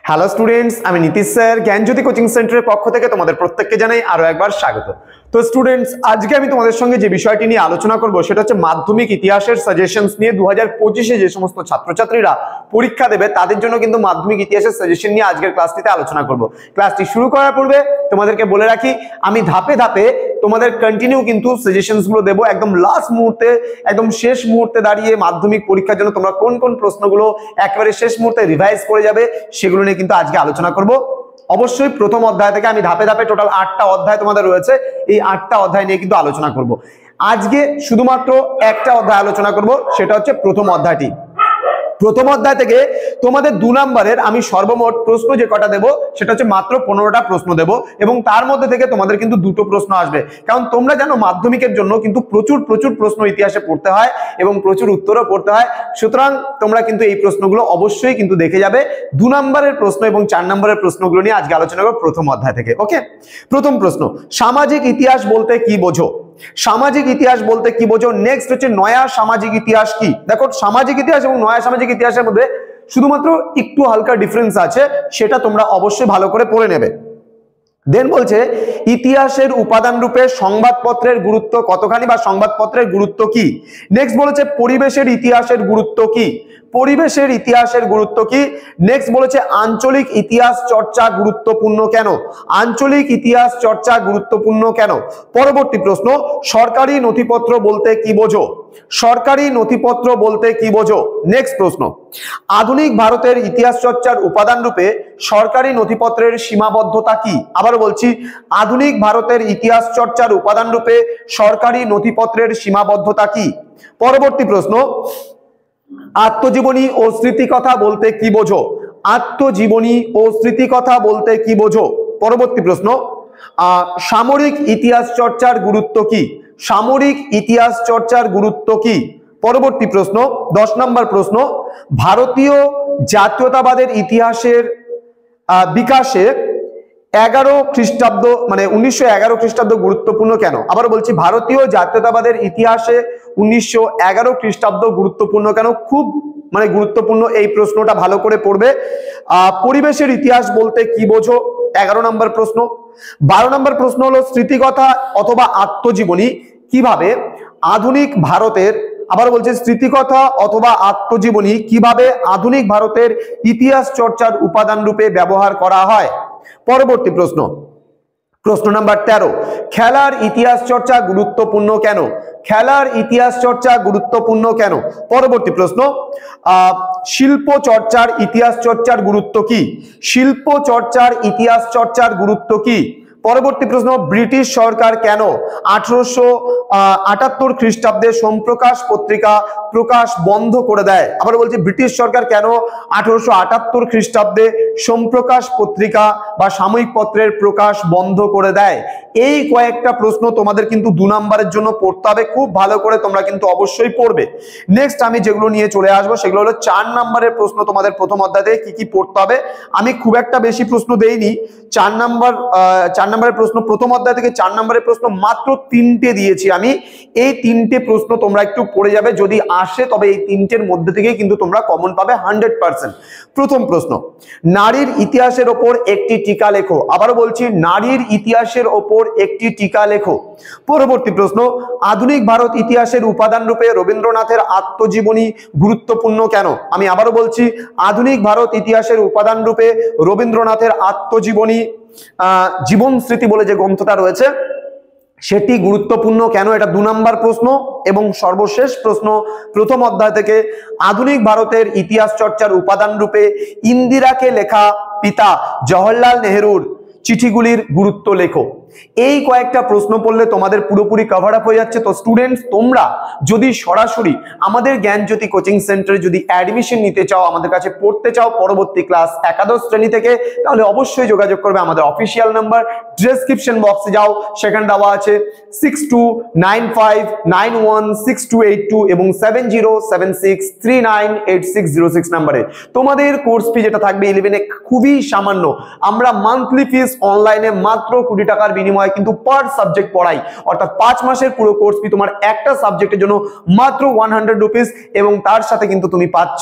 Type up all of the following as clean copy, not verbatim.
Hello students, আমি Nitish sir জ্ঞানজ্যোতি coaching সেন্টারের পক্ষ থেকে তোমাদের প্রত্যেককে জানাই আরো একবার স্বাগত। তো স্টুডেন্টস, আজকে আমি তোমাদের সঙ্গে যে বিষয়টি নিয়ে আলোচনা করব সেটা হচ্ছে মাধ্যমিক ইতিহাসের সাজেশনস নিয়ে 2025-এ যে সমস্ত ছাত্রছাত্রীরা পরীক্ষা দেবে তাদের জন্য কিন্তু মাধ্যমিক ইতিহাসের সাজেশন নিয়ে আজকের ক্লাসটিতে আলোচনা করব। ক্লাসটি শুরু করার পূর্বে তোমাদেরকে বলে রাখি, আমি ধাপে ধাপে তোমাদের কন্টিনিউ কিন্তু সাজেশনস গুলো দেবো। একদম লাস্ট মুহূর্তে, একদম শেষ মুহূর্তে দাঁড়িয়ে মাধ্যমিক পরীক্ষার জন্য তোমরা কোন কোন প্রশ্নগুলো একেবারে শেষ মুহূর্তে রিভাইজ করে যাবে সেগুলো নিয়ে কিন্তু আজকে আলোচনা করব। অবশ্যই প্রথম অধ্যায় থেকে আমি ধাপে ধাপে টোটাল 8টা অধ্যায় তোমাদের রয়েছে, এই 8টা অধ্যায় নিয়ে কিন্তু আলোচনা করব। আজকে শুধুমাত্র একটা অধ্যায় আলোচনা করব, সেটা হচ্ছে প্রথম অধ্যায়টি। প্রথম অধ্যায় থেকে তোমাদের 2 নম্বরের আমি সর্বমোট প্রশ্ন যে কটা দেবো সেটা হচ্ছে মাত্র 15টা প্রশ্ন দেবো, এবং তার মধ্যে থেকে তোমাদের কিন্তু 2টো প্রশ্ন আসবে। কারণ তোমরা জানো মাধ্যমিকের জন্য কিন্তু প্রচুর প্রচুর প্রশ্ন ইতিহাসে পড়তে হয় এবং প্রচুর উত্তরও পড়তে হয়। সুতরাং তোমরা কিন্তু এই প্রশ্নগুলো অবশ্যই কিন্তু দেখে যাবে। 2 নম্বরের প্রশ্ন এবং 4 নম্বরের প্রশ্নগুলো নিয়ে আজকে আলোচনা করব প্রথম অধ্যায় থেকে। ওকে, প্রথম প্রশ্ন, সামাজিক ইতিহাস বলতে কি বোঝো? সামাজিক ইতিহাস বলতে কি বোঝো? নেক্সট হচ্ছে নয়া সামাজিক ইতিহাস কি? দেখো, সামাজিক ইতিহাস এবং নয়া সামাজিক ইতিহাসের মধ্যে শুধুমাত্র একটু হালকা ডিফারেন্স আছে, সেটা তোমরা অবশ্যই ভালো করে পড়ে নেবে। দেন বলছে ইতিহাসের উপাদান রূপে সংবাদপত্রের গুরুত্ব কতখানি বা সংবাদপত্রের গুরুত্ব কি? নেক্সট বলেছে পরিবেশের ইতিহাসের গুরুত্ব কি? পরিবেশের ইতিহাসের গুরুত্ব কি? নেক্সট বলেছে আঞ্চলিক ইতিহাস চর্চা গুরুত্বপূর্ণ কেন? আঞ্চলিক ইতিহাস চর্চা গুরুত্বপূর্ণ কেন? পরবর্তী প্রশ্ন, সরকারি নথিপত্র বলতে কি বোঝো? সরকারি নথিপত্র বলতে কি বোঝো? নেক্সট প্রশ্ন, আধুনিক ভারতের ইতিহাস চর্চার উপাদান রূপে সরকারি নথিপত্রের সীমাবদ্ধতা কি? আবার বলছি, আধুনিক ভারতের ইতিহাস চর্চার উপাদান রূপে সরকারি নথিপত্রের সীমাবদ্ধতা কি? পরবর্তী প্রশ্ন, আত্মজীবনী ও স্মৃতিকথা বলতে কি বোঝো? আত্মজীবনী ও স্মৃতিকথা বলতে কি বোঝো? পরবর্তী প্রশ্ন, সামরিক ইতিহাস চর্চার গুরুত্ব কি? সামরিক ইতিহাস চর্চার গুরুত্ব কি? পরবর্তী প্রশ্ন 10 নম্বর প্রশ্ন, ভারতীয় জাতীয়তাবাদের ইতিহাসের বিকাশে 11 খ্রিস্টাব্দ মানে 1911 খ্রিস্টাব্দ গুরুত্বপূর্ণ কেন? আবার বলছি, ভারতীয় জাতীয়তাবাদের ইতিহাসে 1911 খ্রিস্টাব্দ গুরুত্বপূর্ণ কেন? খুব গুরুত্বপূর্ণ এই প্রশ্নটা, ভালো করে পড়বে। পরিবেশের ইতিহাস বলতে কি বোঝো? 11 নম্বর প্রশ্ন। 12 নম্বর প্রশ্ন হলো স্মৃতিকথা অথবা আত্মজীবনী কিভাবে আধুনিক ভারতের, আবার বলছে স্মৃতিকথা অথবা আত্মজীবনী কিভাবে আধুনিক ভারতের ইতিহাস চর্চার উপাদান রূপে ব্যবহার করা হয়? পরবর্তী প্রশ্ন, প্রশ্ন নাম্বার 13, খেলার ইতিহাস চর্চা গুরুত্বপূর্ণ কেন? খেলার ইতিহাস চর্চা গুরুত্বপূর্ণ কেন? পরবর্তী প্রশ্ন, শিল্প চর্চার ইতিহাস চর্চার গুরুত্ব কি? শিল্প চর্চার ইতিহাস চর্চার গুরুত্ব কি? পরবর্তী প্রশ্ন, ব্রিটিশ সরকার কেন 1878 খ্রিস্টাব্দে সোমপ্রকাশ পত্রিকা প্রকাশ বন্ধ করে দেয়? আবার বলছি, ব্রিটিশ সরকার কেন 1878 খ্রিস্টাব্দে সোমপ্রকাশ পত্রিকা বা সাময়িক পত্রের প্রকাশ বন্ধ করে দেয়? এই কয়েকটা প্রশ্ন তোমাদের কিন্তু 2 নম্বরের জন্য পড়তে হবে, খুব ভালো করে তোমরা কিন্তু অবশ্যই পড়বে। নেক্সট আমি যেগুলো নিয়ে চলে আসবো সেগুলো হলো 4 নম্বরের প্রশ্ন। তোমাদের প্রথম অধ্যায় থেকে কি কি পড়তে হবে, আমি খুব একটা বেশি প্রশ্ন দেইনি। 4 নম্বরের প্রশ্ন, প্রথম অধ্যায় থেকে 4 নম্বরের প্রশ্ন মাত্র 3টে দিয়েছি আমি। এই 3টে প্রশ্ন তোমরা একটু পড়ে যাবে, যদি আসে তবে এই 3টের মধ্যে থেকে কিন্তু তোমরা কমন পাবে 100%। প্রথম প্রশ্ন, নারীর ইতিহাসের ওপর একটি টিকা লেখো। আবারও বলছি, নারীর ইতিহাসের ওপর একটি টিকা লেখো। পরবর্তী প্রশ্ন, আধুনিক ভারত ইতিহাসের উপাদান রূপে রবীন্দ্রনাথের আত্মজীবনী গুরুত্বপূর্ণ কেন? আমি আবারও বলছি, আধুনিক ভারত ইতিহাসের উপাদান রূপে রবীন্দ্রনাথের আত্মজীবনী জীবন স্মৃতি বলে যে গ্রন্থটা রয়েছে সেটি গুরুত্বপূর্ণ কেন? এটা 2 নম্বর প্রশ্ন। এবং সর্বশেষ প্রশ্ন প্রথম অধ্যায় থেকে, আধুনিক ভারতের ইতিহাস চর্চার উপাদান রূপে ইন্দিরাকে লেখা পিতা জওহরলাল নেহেরুর চিঠিগুলির গুরুত্ব লেখো। এই কয়েকটা প্রশ্ন পড়লে তোমাদের পুরোপুরি কভার আপ হয়ে যাচ্ছে। তো স্টুডেন্টস, তোমরা যদি সরাসরি আমাদের জ্ঞানজ্যোতি কোচিং সেন্টারে যদি অ্যাডমিশন নিতে চাও, আমাদের কাছে পড়তে চাও পরবর্তী ক্লাস একাদশ শ্রেণী থেকে, তাহলে অবশ্যই যোগাযোগ করবে। আমাদের অফিসিয়াল নাম্বার ডেসক্রিপশন বক্সে যাও, সেখানে দেওয়া আছে 6295916282 এবং 7076398606 নাম্বারে। তোমাদের কোর্স ফি যেটা থাকবে 11-এ খুবই সামান্য। আমরা মান্থলি ফিস অনলাইনে মাত্র 20 টাকার বিনিময়ে কিন্তু পার সাবজেক্ট পড়াই, অর্থাৎ 5 মাসের পুরো কোর্স ফি তোমার একটা সাবজেক্টের জন্য মাত্র 100 রুপিস, এবং তার সাথে কিন্তু তুমি পাচ্ছ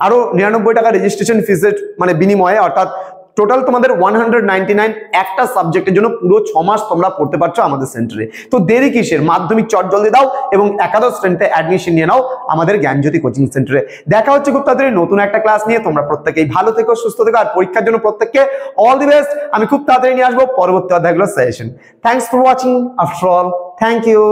আরো 99 টাকা রেজিস্ট্রেশন ফিসের মানে বিনিময়ে, অর্থাৎ টোটাল তোমাদের 199 একটা সাবজেক্টের জন্য পুরো 6 মাস তোমরা পড়তে পারছো আমাদের সেন্টারে। তো দেরি কিসের, মাধ্যমিক চট জলদি দাও এবং একাদশ শ্রেণীতে অ্যাডমিশন নিয়ে নাও আমাদের জ্ঞানজ্যোতি কোচিং সেন্টারে। দেখা হচ্ছে খুব তাড়াতাড়ি নতুন একটা ক্লাস নিয়ে। তোমরা প্রত্যেকেই ভালো থেকো, সুস্থ থেকো, আর পরীক্ষার জন্য প্রত্যেককে অল দি বেস্ট। আমি খুব তাড়াতাড়ি নিয়ে আসবো পরবর্তী অধ্যায়গুলোর suggestion. Thanks for watching after all, thank you.